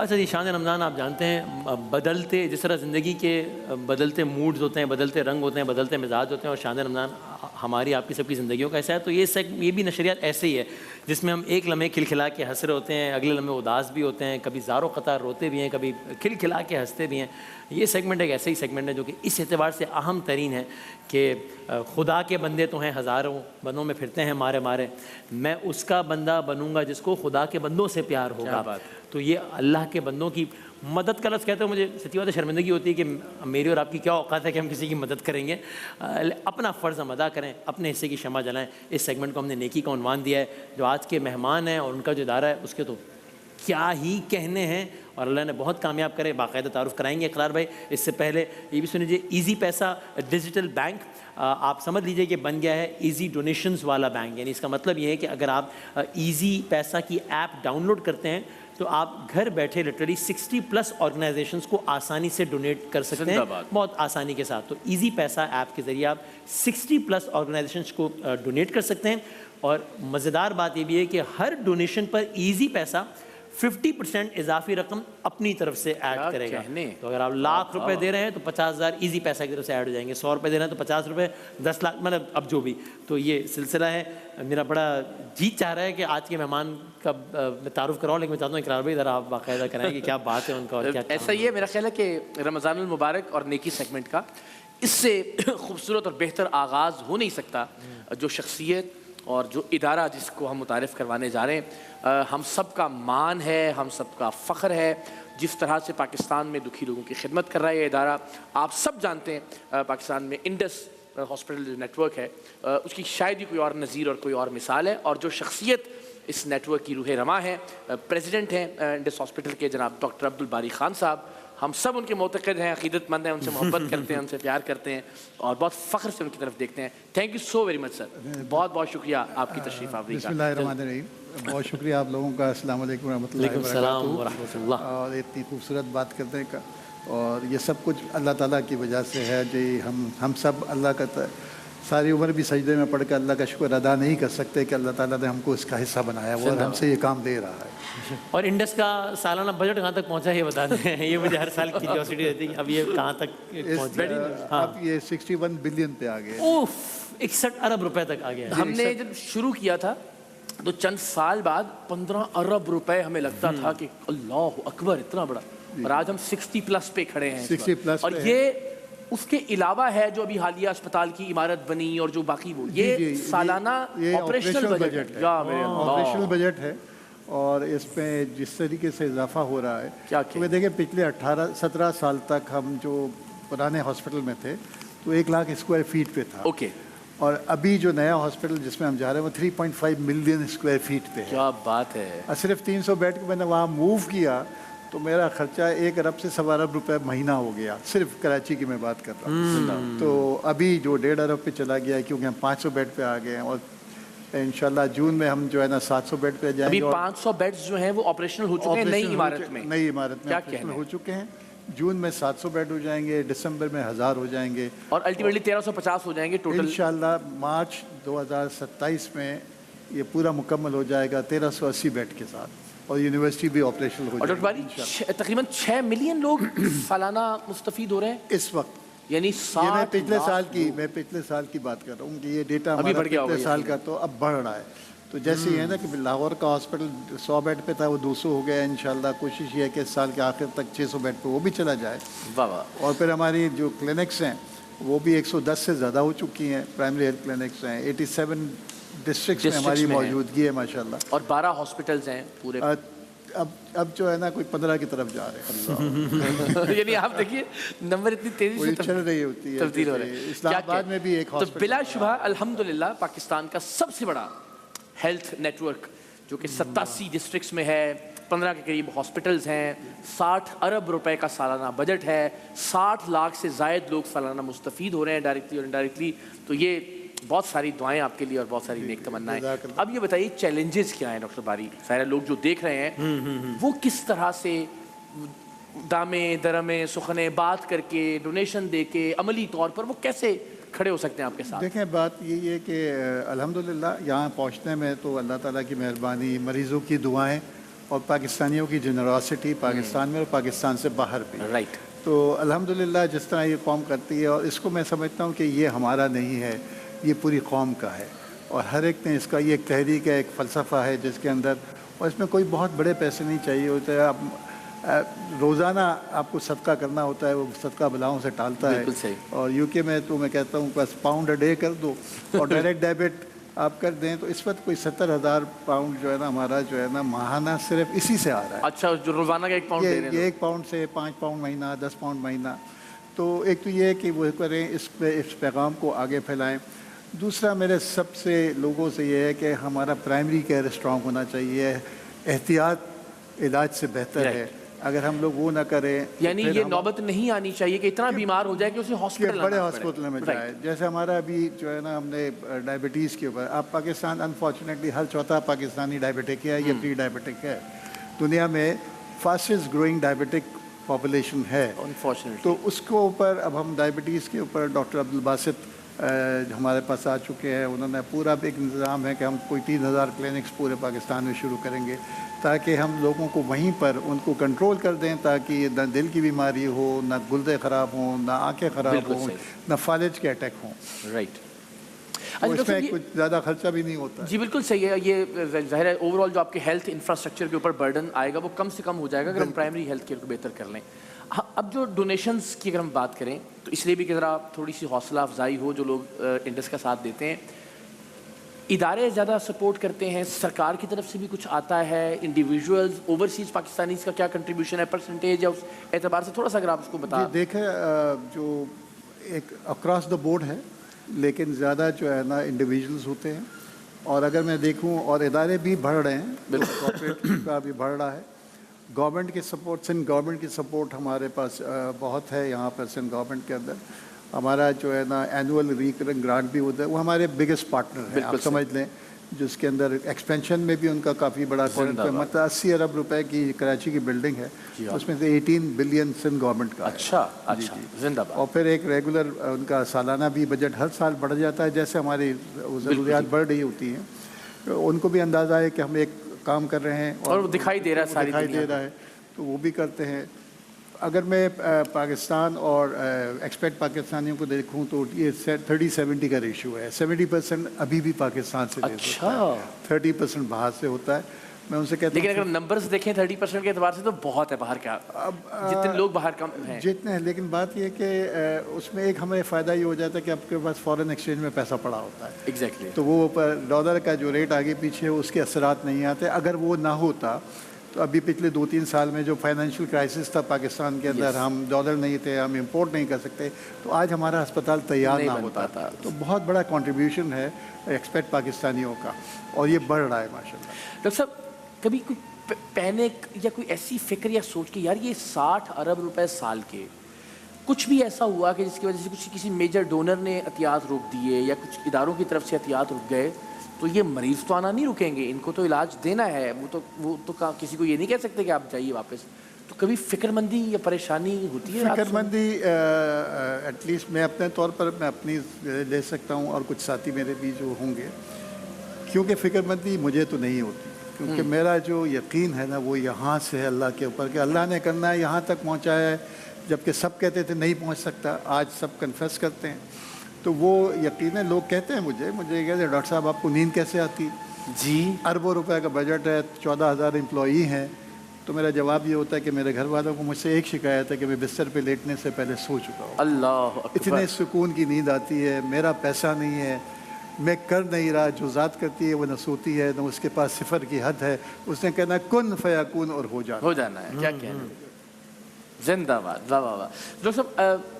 اچھا جی، شان رمضان آپ جانتے ہیں بدلتے جس طرح زندگی کے بدلتے موڈز ہوتے ہیں، بدلتے رنگ ہوتے ہیں، بدلتے مزاج ہوتے ہیں، اور شان رمضان ہماری آپ کی سب کی زندگیوں کا ایسا ہے. تو یہ بھی نشریات ایسے ہی ہے جس میں ہم ایک لمحے کھلکھلا کے ہنس رہے ہوتے ہیں، اگلے لمحے اداس بھی ہوتے ہیں، کبھی زار و قطار روتے بھی ہیں، کبھی کھلکھلا کے ہنستے بھی ہیں. یہ سیگمنٹ ایک ایسا ہی سیگمنٹ ہے جو کہ اس اعتبار سے اہم ترین ہے کہ خدا کے بندے تو ہیں ہزاروں، بندوں میں پھرتے ہیں مارے مارے، میں اس کا بندہ بنوں گا جس کو خدا کے بندوں سے پیار ہوگا. تو یہ اللہ کے بندوں کی مدد کا لفظ کہتے ہیں، مجھے سچی بات ہے شرمندگی ہوتی ہے کہ میری اور آپ کی کیا اوقات ہے کہ ہم کسی کی مدد کریں گے. اپنا فرض ہم ادا کریں، اپنے حصے کی شمع جلائیں. اس سیگمنٹ کو ہم نے نیکی کا عنوان دیا ہے. جو آج کے مہمان ہیں اور ان کا جو ادارہ ہے اس کے تو کیا ہی کہنے ہیں، اور اللہ نے بہت کامیاب کرے. باقاعدہ تعارف کرائیں گے اقرار بھائی. اس سے پہلے یہ بھی سنیجیے، ایزی پیسہ ڈیجیٹل بینک آپ سمجھ لیجئے کہ بن گیا ہے ایزی ڈونیشنز والا بینک. یعنی اس کا مطلب یہ ہے کہ اگر آپ ایزی پیسہ کی ایپ ڈاؤن لوڈ کرتے ہیں تو آپ گھر بیٹھے لٹرلی 60+ آرگنائزیشنز کو آسانی سے ڈونیٹ کر سکتے ہیں، بہت آسانی کے ساتھ. تو ایزی پیسہ ایپ کے ذریعے آپ 60+ آرگنائزیشنز کو ڈونیٹ کر سکتے ہیں. اور مزیدار بات یہ بھی ہے کہ ہر ڈونیشن پر ایزی پیسہ 50% اضافی رقم اپنی طرف سے ایڈ کرے گا. تو اگر آپ لاکھ روپے دے رہے ہیں تو 50,000 ایزی پیسہ کی طرف سے ایڈ ہو جائیں گے. 100 روپے دے رہے ہیں تو 50 روپے، 10 لاکھ، مطلب اب جو بھی. تو یہ سلسلہ ہے. میرا بڑا جی چاہ رہا ہے کہ آج کے مہمان کا میں تعارف کراؤں، لیکن میں چاہتا ہوں اقرار بھائی ذرا آپ باقاعدہ کرائیں کہ کیا بات ہے ان کا. اور کیا ایسا ہی ہے میرا خیال ہے کہ رمضان المبارک اور نیکی سیگمنٹ کا اس سے خوبصورت اور بہتر آغاز ہو نہیں سکتا. جو شخصیت اور جو ادارہ جس کو ہم متعارف کروانے جا رہے ہیں، ہم سب کا مان ہے، ہم سب کا فخر ہے. جس طرح سے پاکستان میں دکھی لوگوں کی خدمت کر رہا ہے یہ ادارہ، آپ سب جانتے ہیں پاکستان میں انڈس ہاسپٹل جو نیٹ ورک ہے اس کی شاید ہی کوئی اور نظیر اور کوئی اور مثال ہے. اور جو شخصیت اس نیٹ ورک کی روح رواں ہے، پریزیڈنٹ ہیں انڈس ہاسپٹل کے جناب ڈاکٹر عبدالباری خان صاحب. ہم سب ان کے معتقد ہیں، عقیدت مند ہیں، ان سے محبت کرتے ہیں، ان سے پیار کرتے ہیں اور بہت فخر سے ان کی طرف دیکھتے ہیں. Thank you so very much sir, بہت بہت شکریہ آپ کی تشریف آوری کا. بسم اللہ الرحمن الرحیم. بہت شکریہ آپ لوگوں کا. السلام علیکم ورحمۃ اللہ وبرکاتہ. اور اتنی خوبصورت بات کرنے کا، اور یہ سب کچھ اللہ تعالیٰ کی وجہ سے ہے. جی ہم سب اللہ کا ساری عمر بھی سجدے میں پڑھ کے اللہ کا شکر ادا نہیں کر سکتے کہ اللہ تعالیٰ نے ہم کو اس کا حصہ بنایا وہ ہم سے یہ کام دے رہا ہے. اور انڈس کا سالانہ بجٹ کہاں تک پہنچا ہے یہ بتا دیں. یہ مجھے ہر سال کیوریوسٹی رہتی ہے اب یہ کہاں تک پہنچا. اب یہ 61 بلین پہ آ گئے. 61 ارب روپے تک آ گیا. ہم نے جب شروع کیا تھا تو چند سال بعد 15 ارب روپے ہمیں لگتا تھا کہ اللہ اکبر اتنا بڑا، اور آج ہم 60+ پہ کھڑے ہیں. 60+ اور یہ اس کے علاوہ ہے جو ابھی حالیہ اسپتال کی عمارت بنی اور جو باقی وہ یہ سالانہ آپریشنل بجٹ ہے. اور اس میں جس طریقے سے اضافہ ہو رہا ہے تو دیکھیں پچھلے 18-17 سال تک ہم جو پرانے ہاسپٹل میں تھے تو 1 لاکھ اسکوائر فیٹ پہ تھا. اوکے. اور ابھی جو نیا ہاسپٹل جس میں ہم جا رہے ہیں وہ 3.5 ملین اسکوائر فیٹ پہ ہے. کیا بات ہے. صرف 300 بیڈ کو میں نے وہاں موو کیا تو میرا خرچہ 1 ارب سے 1.25 ارب روپے مہینہ ہو گیا. صرف کراچی کی میں بات کر رہا ہوں. تو ابھی جو 1.5 ارب پہ چلا گیا ہے کیونکہ ہم 500 بیڈ پہ آ گئے ہیں. اور انشاءاللہ جون میں ہم جو ہے نا 700 بیڈ پہ جائیں گے. ابھی 500 بیڈز جو ہیں وہ آپریشنل ہو چکے ہیں نئی عمارت میں. نئی عمارت میں آپریشنل ہو چکے ہیں. جون میں 700 بیڈ ہو جائیں گے، دسمبر میں 1000 ہو جائیں گے، اور الٹیمیٹلی 1350 ہو جائیں گے ٹوٹل. انشاءاللہ مارچ 2027 میں یہ پورا مکمل ہو جائے گا 1380 بیڈ کے ساتھ، اور یونیورسٹی بھی آپریشنل ہو جائے گی. اور ڈاکٹر باری تقریباً 6 ملین لوگ سالانہ مستفید ہو رہے ہیں اس وقت. یعنی میں پچھلے سال کی بات کر رہا ہوں کہ یہ ڈیٹا ہمارا پچھلے سال کا تو اب بڑھ رہا ہے. تو جیسے یہ ہے نا کہ لاہور کا ہاسپٹل 100 بیڈ پہ تھا وہ 200 ہو گیا. انشاءاللہ کوشش یہ ہے کہ اس سال کے آخر تک 600 بیڈ پہ وہ بھی چلا جائے. اور پھر ہماری جو کلینکس ہیں وہ بھی 110 سے زیادہ ہو چکی ہیں. پرائمری ہیلتھ کلینکس ہیں 87 ڈسٹرکٹس میں ہماری موجودگی ہے ماشاءاللہ. اور 12 ہاسپٹلز ہیں پورے. اب جو ہے نا کوئی 15 کی طرف جا رہے ہیں. یعنی آپ دیکھیے نمبر اتنی تیزی سے چل رہی ہوتی ہے، تبدیل ہو رہے ہیں. اسلام آباد میں بھی ایک ہاسپٹل. تو بلا شبہ الحمدللہ پاکستان کا سب سے بڑا ہیلتھ نیٹ ورک جو کہ 87 ڈسٹرکٹس میں ہے، 15 کے قریب ہاسپٹلز ہیں، 60 ارب روپے کا سالانہ بجٹ ہے، 60 لاکھ سے زائد لوگ سالانہ مستفید ہو رہے ہیں ڈائریکٹلی اور انڈائریکٹلی. تو یہ بہت ساری دعائیں آپ کے لیے اور بہت ساری نیک تمنائیں. اب یہ بتائیے چیلنجز کیا ہیں ڈاکٹر باری؟ سارے لوگ جو دیکھ رہے ہیں وہ کس طرح سے دامے درمے سخنے بات کر کے ڈونیشن دے کے عملی طور پر وہ کیسے کھڑے ہو سکتے ہیں آپ کے ساتھ؟ دیکھیں بات یہی ہے کہ الحمدللہ یہاں پہنچنے میں تو اللہ تعالیٰ کی مہربانی، مریضوں کی دعائیں और पाकिस्तानियों की जनरॉसिटी पाकिस्तान में और पाकिस्तान से बाहर भी। राइट। तो अल्हम्दुलिल्लाह जिस तरह ये कौम करती है, और इसको मैं समझता हूँ कि ये हमारा नहीं है, ये पूरी कौम का है, और हर एक ने इसका, ये एक तहरीक है, एक फ़लसफ़ा है जिसके अंदर, और इसमें कोई बहुत बड़े पैसे नहीं चाहिए होते हैं। आप रोज़ाना आपको सदका करना होता है, वो सदका बलाओं से टालता है। सही। और यूके में तो मैं कहता हूँ बस पाउंड अ डे कर दो और डायरेक्ट डेबिट आप कर दें, तो इस वक्त कोई 70,000 पाउंड जो है ना हमारा जो है ना माहाना सिर्फ इसी से आ रहा है। अच्छा, जो रोजाना का 1 पाउंड दे रहे हैं ये 1 पाउंड से 5 पाउंड महीना, 10 पाउंड महीना। तो एक तो ये है कि वो करें, इस पैगाम को आगे फैलाएं। दूसरा मेरे सबसे लोगों से ये है कि हमारा प्राइमरी केयर स्ट्रॉन्ग होना चाहिए। एहतियात इलाज से बेहतर है। अगर हम लोग वो ना करें, यानी ये नौबत नहीं आनी चाहिए कि इतना बीमार हो जाए कि उसे हॉस्पिटल बड़े हॉस्पिटल में जाए। जैसे हमारा अभी जो है ना, हमने डायबिटीज़ के ऊपर, आप पाकिस्तान अनफॉर्चुनेटली हर चौथा पाकिस्तानी डायबिटिक है या प्री डायबिटिक है। दुनिया में फास्टेस्ट ग्रोइंग डायबिटिक पॉपुलेशन है अनफॉर्चुनेटली। तो उसको ऊपर अब हम डायबिटीज़ के ऊपर डॉक्टर अब्दुल बासित हमारे पास आ चुके हैं। उन्होंने पूरा एक इंतज़ाम है कि हम कोई 3,000 क्लिनिक्स पूरे पाकिस्तान में शुरू करेंगे, ताकि हम लोगों को वहीं पर उनको कंट्रोल कर दें, ताकि ना दिल की बीमारी हो, ना गुर्दे ख़राब हों, ना आंखें ख़राब हों, ना फालिज के अटैक हों। राइट। तो इसमें कुछ ज़्यादा खर्चा भी नहीं होता। जी बिल्कुल सही है। ये ज़ाहिर है ओवरऑल जो आपके हेल्थ इंफ्रास्ट्रक्चर के ऊपर बर्डन आएगा वो कम से कम हो जाएगा अगर हम प्राइमरी हेल्थ केयर को बेहतर कर लें। अब जो डोनेशंस की अगर हम बात करें तो इसलिए भी कि ज़रा थोड़ी सी हौसला अफजाई हो, जो लोग इंडस का साथ देते हैं, इदारे ज़्यादा सपोर्ट करते हैं, सरकार की तरफ से भी कुछ आता है, इंडिविजुअल्स, ओवरसीज़ पाकिस्तानीज़ का क्या कंट्रीब्यूशन है, परसेंटेज या उस एतबार से थोड़ा सा अगर आप उसको बता देखें। जो एक अक्रॉस द बोर्ड है, लेकिन ज़्यादा जो है ना इंडिविजुअल्स होते हैं। और अगर मैं देखूं, और इदारे भी बढ़ रहे हैं, कॉर्पोरेट का भी बढ़ रहा है। गवर्नमेंट की सपोर्ट, सिंध गवर्नमेंट की सपोर्ट हमारे पास बहुत है। यहाँ पर सिंध गवर्नमेंट के अंदर हमारा जो है ना एनुअल रिकरिंग ग्रांट भी होता है, वो हमारे बिगेस्ट पार्टनर है, आप समझ लें। जिसके अंदर एक्सपेंशन में भी उनका काफ़ी बड़ा, मतलब 80 अरब रुपए की कराची की बिल्डिंग है, उसमें से 18 बिलियन सिंध गवर्नमेंट का। अच्छा जिंदाबाद। और फिर एक रेगुलर उनका सालाना भी बजट हर साल बढ़ जाता है, जैसे हमारी ज़रूरियात बढ़ रही होती हैं। तो उनको भी अंदाज़ा है कि हम एक काम कर रहे हैं और दिखाई दे रहा है, सारी दिखाई दे रहा है, तो वो भी करते हैं। अगर मैं पाकिस्तान और एक्सपेट पाकिस्तानियों को देखूं तो ये 30-70 का रेशियो है। 70% अभी भी पाकिस्तान से अच्छा, 30% बाहर से होता है। मैं उनसे कहता हूं, लेकिन अगर नंबर्स देखें 30% के एतबार से तो बहुत है बाहर का, जितने लोग बाहर कम हैं जितने हैं। लेकिन बात ये कि उसमें एक हमें फ़ायदा ये हो जाता है कि आपके पास फॉरेन एक्सचेंज में पैसा पड़ा होता है। एग्जैक्टली। तो वो डॉलर का जो रेट आगे पीछे है उसके असरात नहीं आते। अगर वो ना होता तो अभी पिछले 2-3 साल में जो फाइनेंशियल क्राइसिस था पाकिस्तान के अंदर, हम डॉलर नहीं थे, हम इंपोर्ट नहीं कर सकते, तो आज हमारा अस्पताल तैयार ना होता था। तो बहुत बड़ा कंट्रीब्यूशन है एक्सपेट पाकिस्तानियों का, और ये बढ़ रहा है माशाल्लाह। डॉक्टर साहब, कभी कोई पैनिक या कोई ऐसी फिक्र या सोच कि यार ये 60 अरब रुपए साल के, कुछ भी ऐसा हुआ कि जिसकी वजह से किसी मेजर डोनर ने एहतियात रोक दिए या कुछ इदारों की तरफ से एहतियात रुक गए, तो ये मरीज़ तो आना नहीं रुकेंगे, इनको तो इलाज देना है। वो तो किसी को ये नहीं कह सकते कि आप जाइए वापस। तो कभी फिक्रमंदी या परेशानी होती है? फिक्रमंदी एटलीस्ट मैं अपने तौर पर मैं अपनी ले सकता हूँ, और कुछ साथी मेरे भी जो होंगे, क्योंकि फिक्रमंदी मुझे तो नहीं होती, क्योंकि मेरा जो यकीन है ना वो यहाँ से है अल्लाह के ऊपर, कि अल्लाह ने करना है, यहाँ तक पहुँचाया है। जबकि सब कहते थे नहीं पहुँच सकता, आज सब कन्फेस करते हैं। तो वो यकीन है। लोग कहते हैं मुझे कहते हैं, डॉक्टर साहब आपको नींद कैसे आती? जी, अरबों रुपए का बजट है, 14,000 एम्प्लॉई हैं। तो मेरा जवाब ये होता है कि मेरे घर वालों को मुझसे एक शिकायत है कि मैं बिस्तर पे लेटने से पहले सो चुका हूँ। अल्लाह अकबर। इतने सुकून की नींद आती है। मेरा पैसा नहीं है, मैं कर नहीं रहा, जो ज़ात करती है वो न सोती है, न उसके पास सिफर की हद है। उसने कहना कुन फयाकुन और हो जाना है। क्या कहना, जिंदाबाद, वाह वाह वाह। डॉक्टर साहब,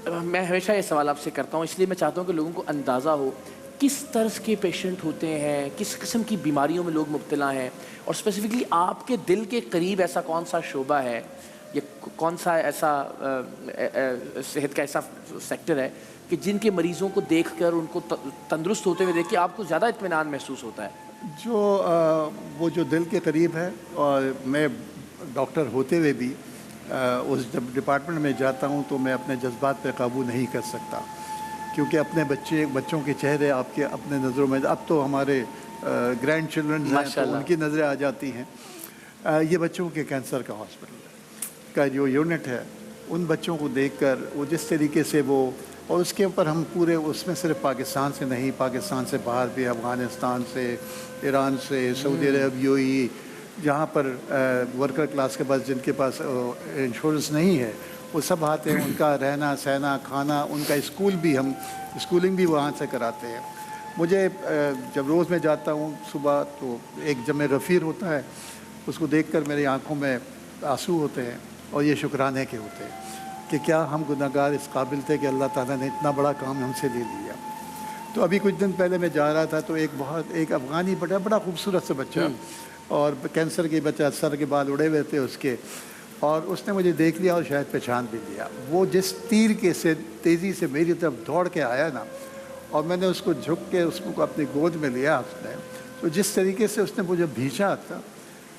मैं हमेशा ये सवाल आपसे करता हूँ, इसलिए मैं चाहता हूँ कि लोगों को अंदाज़ा हो किस तर्ज के पेशेंट होते हैं, किस किस्म की बीमारियों में लोग मुब्तला हैं, और स्पेसिफिकली आपके दिल के करीब ऐसा कौन सा शोबा है या कौन सा ऐसा सेहत का ऐसा सेक्टर है कि जिनके मरीज़ों को देखकर, उनको तंदुरुस्त होते हुए देख के आपको ज़्यादा इत्मीनान महसूस होता है? वो जो दिल के करीब है, और मैं डॉक्टर होते हुए भी उस जब डिपार्टमेंट में जाता हूँ तो मैं अपने जज्बात पे काबू नहीं कर सकता, क्योंकि अपने बच्चों के चेहरे आपके अपने नज़रों में, अब तो हमारे ग्रैंड चिल्ड्रन हैं तो उनकी नज़रें आ जाती हैं। ये बच्चों के कैंसर का हॉस्पिटल का जो यूनिट है, उन बच्चों को देखकर वो जिस तरीके से वो, और उसके ऊपर हम पूरे उसमें सिर्फ पाकिस्तान से नहीं, पाकिस्तान से बाहर भी, अफ़गानिस्तान से, ईरान से, सऊदी अरब, यूएई, जहाँ पर वर्कर क्लास के पास, जिनके पास इंश्योरेंस नहीं है, वो सब आते हैं। उनका रहना सहना खाना, उनका स्कूल भी, हम स्कूलिंग भी वहाँ से कराते हैं। मुझे जब रोज़ मैं जाता हूँ सुबह, तो एक जब में गफ़ीर होता है, उसको देखकर मेरी आंखों में आंसू होते हैं और ये शुक्राने के होते हैं कि क्या हम गुनहगार इस काबिल थे कि अल्लाह ताला ने इतना बड़ा काम हमसे ले लिया। तो अभी कुछ दिन पहले मैं जा रहा था, तो एक अफ़गानी बड़ा खूबसूरत सा बच्चा, और कैंसर के बच्चा, सर के बाल उड़े हुए थे उसके, और उसने मुझे देख लिया और शायद पहचान भी लिया। वो जिस तीर के से तेज़ी से मेरी तरफ दौड़ के आया ना, और मैंने उसको झुक के उसको अपनी गोद में लिया उसने, तो जिस तरीके से उसने मुझे भींचा था,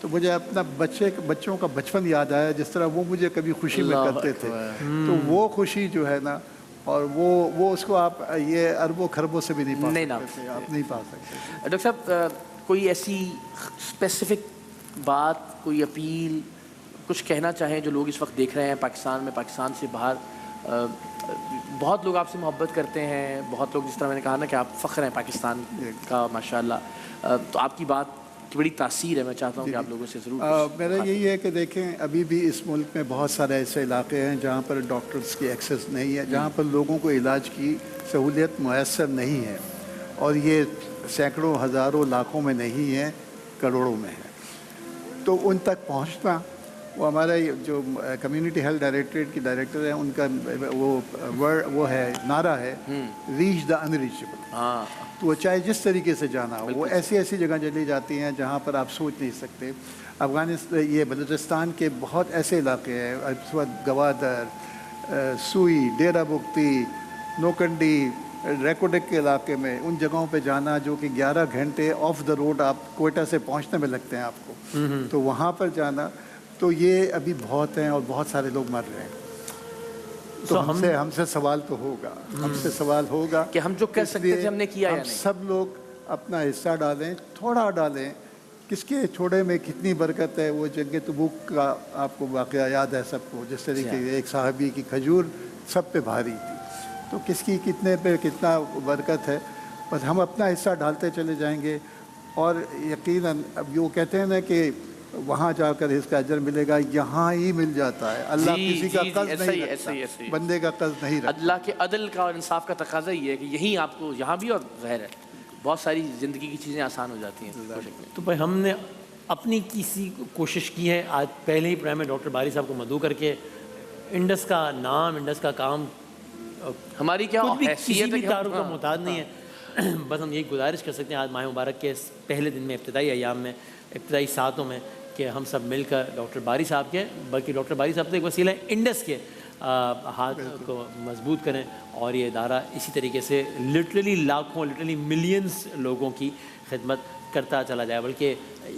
तो मुझे अपना बच्चों का बचपन याद आया, जिस तरह वो मुझे कभी खुशी में करते थे। तो वो खुशी जो है ना, और वो उसको आप ये अरबों खरबों से भी नहीं पा सकते, आप नहीं पा सकते। डॉक्टर साहब, कोई ऐसी स्पेसिफिक बात, कोई अपील, कुछ कहना चाहें जो लोग इस वक्त देख रहे हैं पाकिस्तान में, पाकिस्तान से बाहर? बहुत लोग आपसे मोहब्बत करते हैं, बहुत लोग, जिस तरह मैंने कहा ना कि आप फ़ख्र हैं पाकिस्तान का माशाल्लाह, तो आपकी बात की बड़ी तासीर है। मैं चाहता हूँ कि आप लोगों से ज़रूर। मेरा यही है कि देखें, अभी भी इस मुल्क में बहुत सारे ऐसे इलाके हैं जहाँ पर डॉक्टर्स की एक्सेस नहीं है, जहाँ पर लोगों को इलाज की सहूलियत मैसर नहीं है, और ये सैकड़ों, हज़ारों, लाखों में नहीं है, करोड़ों में है। तो उन तक पहुँचना, वो हमारा जो कम्युनिटी हेल्थ डायरेक्टरेट की डायरेक्टर है, उनका वो है, नारा है, रीच द अनरीचेबल। हाँ, तो वो चाहे जिस तरीके से जाना हो, वो ऐसी ऐसी जगह चली जाती हैं जहाँ पर आप सोच नहीं सकते। अफ़गानिस्तान, ये बलूचिस्तान के बहुत ऐसे इलाके हैं, इस वक्त गवादर, सुई, डेरा बुख्ती, नोकंडी, रेकोडिक के इलाके में, उन जगहों पे जाना जो कि 11 घंटे ऑफ द रोड आप कोयटा से पहुँचने में लगते हैं आपको, तो वहाँ पर जाना, तो ये अभी बहुत हैं और बहुत सारे लोग मर रहे हैं। तो हमसे सवाल तो होगा, हमसे सवाल होगा कि हम जो कर सकते थे हमने किया या नहीं। सब लोग अपना हिस्सा डालें, थोड़ा डालें। किसके छोड़े में कितनी बरकत है। वो जंग तबूक का आपको वाक़या याद है सबको, जिस तरीके से एक साहबी की खजूर सब पे भारी थी, तो किसकी कितने पे कितना बरकत है। बस हम अपना हिस्सा डालते चले जाएंगे, और यकीनन अब वो कहते हैं ना कि वहाँ जाकर इसका अजर मिलेगा, यहाँ ही मिल जाता है। अल्लाह किसी का कर्ज नहीं रखता, बंदे का कर्ज नहीं रखता। अल्लाह के अदल का और इंसाफ का तकाजा ये है कि यही आपको यहाँ भी और ज़ाहिर है बहुत सारी ज़िंदगी की चीज़ें आसान हो जाती हैं। तो भाई हमने अपनी किसी कोशिश की है। आज पहले ही प्रोग्राम में डॉक्टर बारी साहब को मदऊ करके इंडस का नाम, इंडस का काम, हमारी क्या किसी भी तारुफ का मोहताज नहीं है। बस हम यही गुजारिश कर सकते हैं आज माह मुबारक के पहले दिन में, इब्तिदाई अयाम में, इब्तिदाई सातों में, कि हम सब मिलकर डॉक्टर बारी साहब के, बल्कि डॉक्टर बारी साहब तो एक वसीला है, इंडस के हाथ को मजबूत करें, और ये इदारा इसी तरीके से लिटरली लाखों, लिटरली मिलियंस लोगों की खिदमत करता चला जाए। बल्कि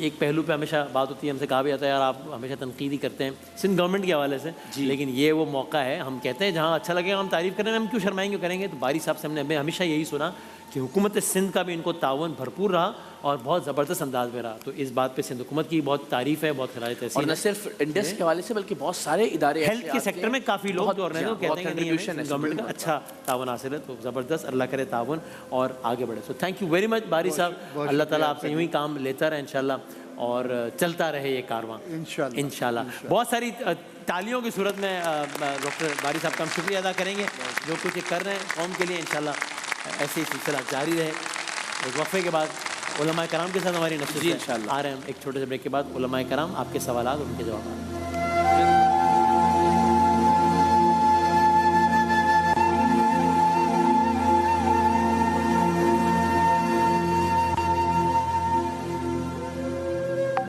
एक पहलू पे हमेशा बात होती है, हमसे कहा भी जाता है यार आप हमेशा तनकीद ही करते हैं सिंध गवर्नमेंट के हवाले से, लेकिन ये वो मौका है, हम कहते हैं जहाँ अच्छा लगेगा हम तारीफ़ करें, हम क्यों शर्माएंगे, करेंगे। तो बारी साहब से हमने हमेशा यही सुना कि हुकूमत सिंध का भी इनको तावन भरपूर रहा और बहुत ज़बरदस्त अंदाज में रहा। तो इस बात पे सिंध हुकूमत की बहुत तारीफ़ है, बहुत खराज तहसीन। और न सिर्फ इंडस के हवाले से बल्कि बहुत सारे इदारे हेल्थ के सेक्टर में काफ़ी लोग जो रहे हैं कहते हैं नहीं गवर्नमेंट का अच्छा तावन हासिल है। तो ज़बरदस्त, अल्लाह करे तावन और आगे बढ़े। So thank you very much बारी साहब, अल्लाह ताला आपसे यूँ ही काम लेता रहे इंशाल्लाह, और चलता रहे ये कारवां इंशाल्लाह। बहुत सारी तालियों की सूरत में डॉक्टर बारी साहब का हम शुक्रिया अदा करेंगे जो कुछ कर रहे हैं कौम के लिए। इंशाल्लाह ऐसे ही सिलसिला जारी रहे। एक वक्फे के बाद उलमाए कराम के साथ हमारी नस्ल इंशाल्लाह आ रहे हैं। हम एक छोटे से ब्रेक के बाद उलमाए कराम आपके सवाल और उनके जवाब।